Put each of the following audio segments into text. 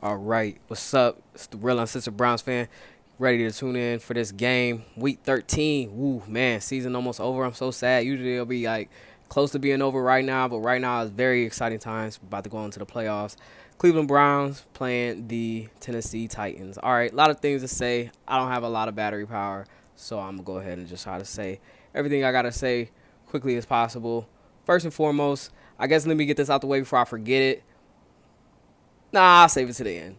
All right, what's up? It's the real uncensored Browns fan. Ready to tune in for this game, week 13. Woo, man, season almost over. I'm so sad. Usually it'll be like close to being over right now, but right now it's very exciting times. We're about to go into the playoffs. Cleveland Browns playing the Tennessee Titans. All right, a lot of things to say. I don't have a lot of battery power, so I'm gonna go ahead and just try to say everything I gotta say quickly as possible. First and foremost, I guess let me get this out the way before I forget it. Nah, I'll save it to the end.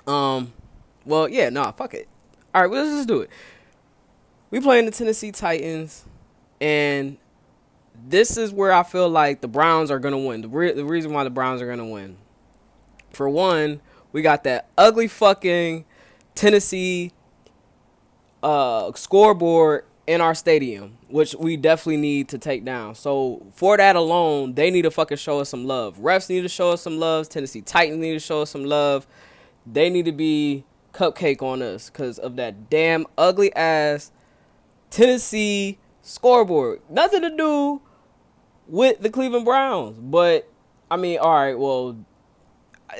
Um, well, yeah, nah, fuck it. All right, well, let's just do it. We playing the Tennessee Titans, and this is where I feel like the Browns are gonna win. The reason why the Browns are gonna win, for one, we got that ugly fucking Tennessee scoreboard in our stadium, which we definitely need to take down. So for that alone, they need to fucking show us some love. Refs need to show us some love. Tennessee Titans need to show us some love. They need to be cupcake on us because of that damn ugly ass Tennessee scoreboard. Nothing to do with the Cleveland Browns. But, I mean, all right, well,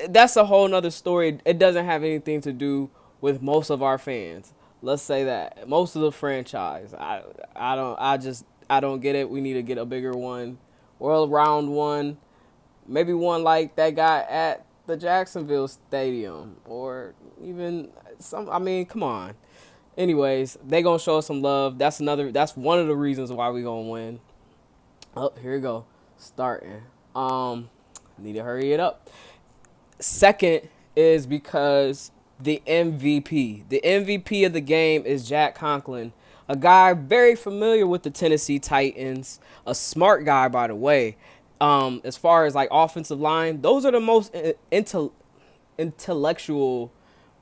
that's a whole nother story. It doesn't have anything to do with most of our fans. Let's say that. Most of the franchise. I don't get it. We need to get a bigger one. Or a round one. Maybe one like that guy at the Jacksonville Stadium. Or even some, I mean, come on. Anyways, they gonna show us some love. That's one of the reasons why we gonna win. Oh, here we go. Starting. Need to hurry it up. Second is because the MVP. The MVP of the game is Jack Conklin, a guy very familiar with the Tennessee Titans, a smart guy, by the way. As far as like offensive line, those are the most intellectual,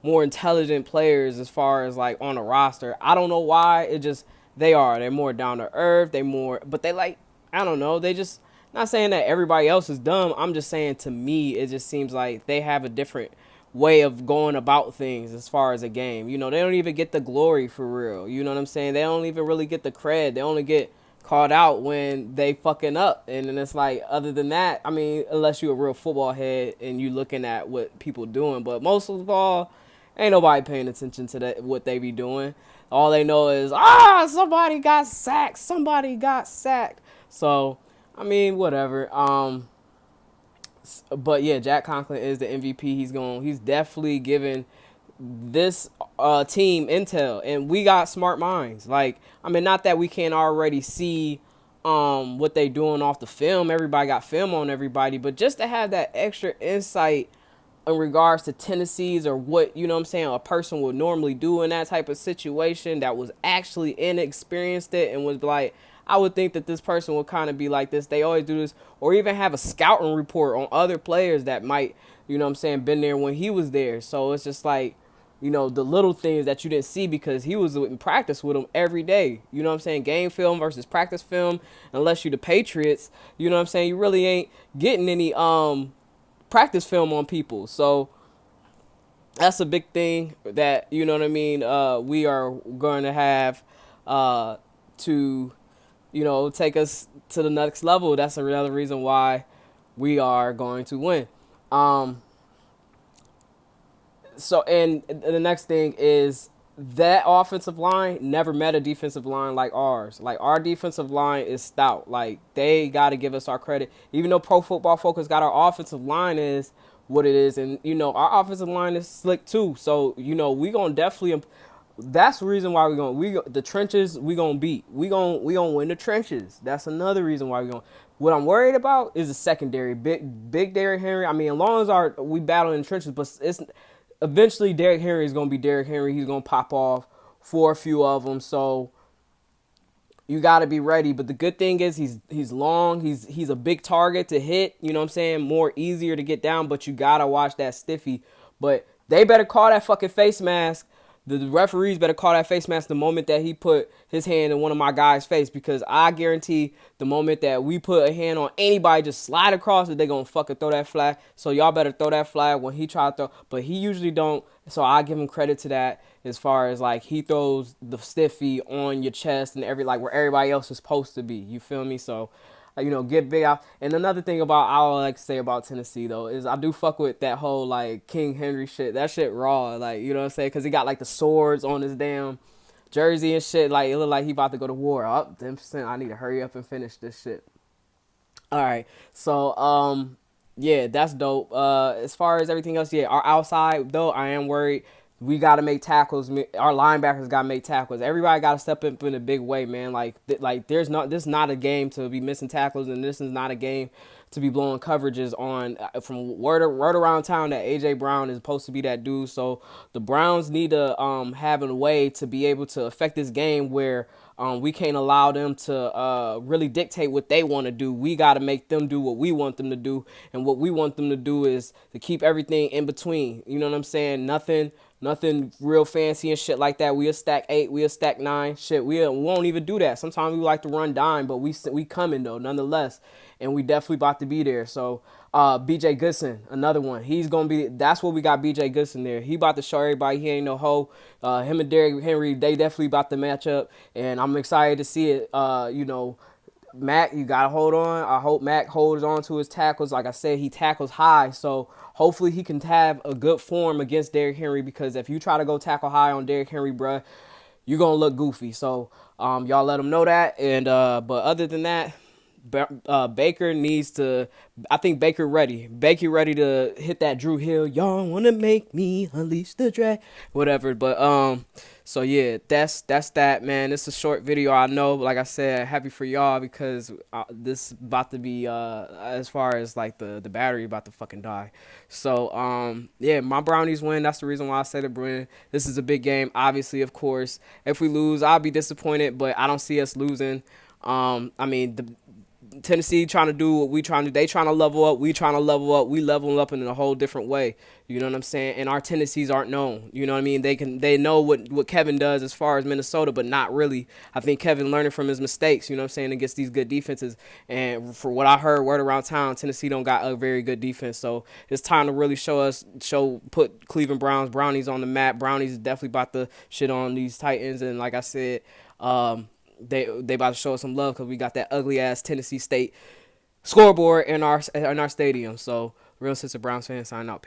more intelligent players as far as like on the roster. I don't know why. They're more down to earth. But they like, I don't know. They just, not saying that everybody else is dumb. I'm just saying, to me, it just seems like they have a different way of going about things as far as a game. You know, they don't even get the glory for real. You know what I'm saying? They don't even really get the cred. They only get called out when they fucking up. And then it's like, other than that, I mean, unless you're a real football head and you looking at what people doing. But most of all, ain't nobody paying attention to that, what they be doing. All they know is, somebody got sacked. Somebody got sacked. So, I mean, whatever. But yeah, Jack Conklin is the MVP. He's definitely giving this team intel, and we got smart minds. Like, I mean, not that we can't already see what they doing off the film. Everybody got film on everybody, but just to have that extra insight in regards to Tennessee's, or what, you know what I'm saying, a person would normally do in that type of situation, that was actually inexperienced it and was like, I would think that this person would kind of be like this. They always do this, or even have a scouting report on other players that might, you know what I'm saying, been there when he was there. So it's just like, you know, the little things that you didn't see because he was in practice with them every day. You know what I'm saying? Game film versus practice film. Unless you the Patriots, you know what I'm saying, you really ain't getting any practice film on people. So that's a big thing that, you know what I mean, we are going to have to, you know, take us to the next level. That's another reason why we are going to win. So, and the next thing is that offensive line never met a defensive line like ours. Like, our defensive line is stout. Like, they got to give us our credit. Even though Pro Football Focus got our offensive line is what it is. And, you know, our offensive line is slick too. So, you know, we going to definitely, that's the reason why the trenches we going to beat. We going to win the trenches. That's another reason why we going to. What I'm worried about is the secondary. Big Derrick Henry. I mean, as long as we battle in the trenches, but it's eventually Derrick Henry is going to be Derrick Henry. He's going to pop off for a few of them. So you got to be ready. But the good thing is he's long. He's a big target to hit. You know what I'm saying? More easier to get down, but you got to watch that stiffy. But they better call that fucking face mask. The referees better call that face mask the moment that he put his hand in one of my guys' face, because I guarantee the moment that we put a hand on anybody, just slide across it, they're going to fucking throw that flag. So y'all better throw that flag when he try to throw. But he usually don't. So I give him credit to that, as far as like he throws the stiffy on your chest and where everybody else is supposed to be. You feel me? So get big out. And another thing about I like to say about Tennessee though is I do fuck with that whole like King Henry shit. That shit raw, like you know what I'm saying? Cause he got like the swords on his damn jersey and shit. Like it look like he about to go to war. Up, 10%. I need to hurry up and finish this shit. All right, so yeah, that's dope. As far as everything else, yeah, our outside though, I am worried. We got to make tackles. Our linebackers got to make tackles. Everybody got to step up in a big way, man. Like this is not a game to be missing tackles, and this is not a game to be blowing coverages on. From word around town that AJ Brown is supposed to be that dude. So the Browns need to have a way to be able to affect this game where we can't allow them to really dictate what they want to do. We got to make them do what we want them to do. And what we want them to do is to keep everything in between. You know what I'm saying? Nothing real fancy and shit like that. We'll stack 8, we'll stack 9. Shit, we won't even do that. Sometimes we like to run dime, but we coming though, nonetheless. And we definitely about to be there. So BJ Goodson, another one. That's what we got BJ Goodson there. He about to show everybody he ain't no hoe. Him and Derrick Henry, they definitely about to match up. And I'm excited to see it. Mac, you gotta hold on. I hope Mac holds on to his tackles. Like I said, he tackles high, so hopefully he can have a good form against Derrick Henry. Because if you try to go tackle high on Derrick Henry, bruh, you're gonna look goofy. So y'all let him know that. And but other than that, Baker needs to. I think Baker ready. Baker ready to hit that Drew Hill. Y'all wanna make me unleash the drag, whatever. But so yeah, that's that, man. It's a short video, I know. But like I said, happy for y'all because this about to be as far as like the battery about to fucking die. So yeah, my Brownies win. That's the reason why I said it, win. This is a big game. Obviously, of course, if we lose, I'll be disappointed. But I don't see us losing. I mean the Tennessee trying to do what we trying to do. They trying to level up. We trying to level up. We leveling up in a whole different way. You know what I'm saying? And our tendencies aren't known. You know what I mean? They know what Kevin does as far as Minnesota, but not really. I think Kevin learning from his mistakes. You know what I'm saying? Against these good defenses. And for what I heard, word around town, Tennessee don't got a very good defense. So it's time to really put Cleveland Brownies on the map. Brownies is definitely about to shit on these Titans. And like I said, they about to show us some love because we got that ugly ass Tennessee State scoreboard in our stadium. So real sense of Browns fans sign out.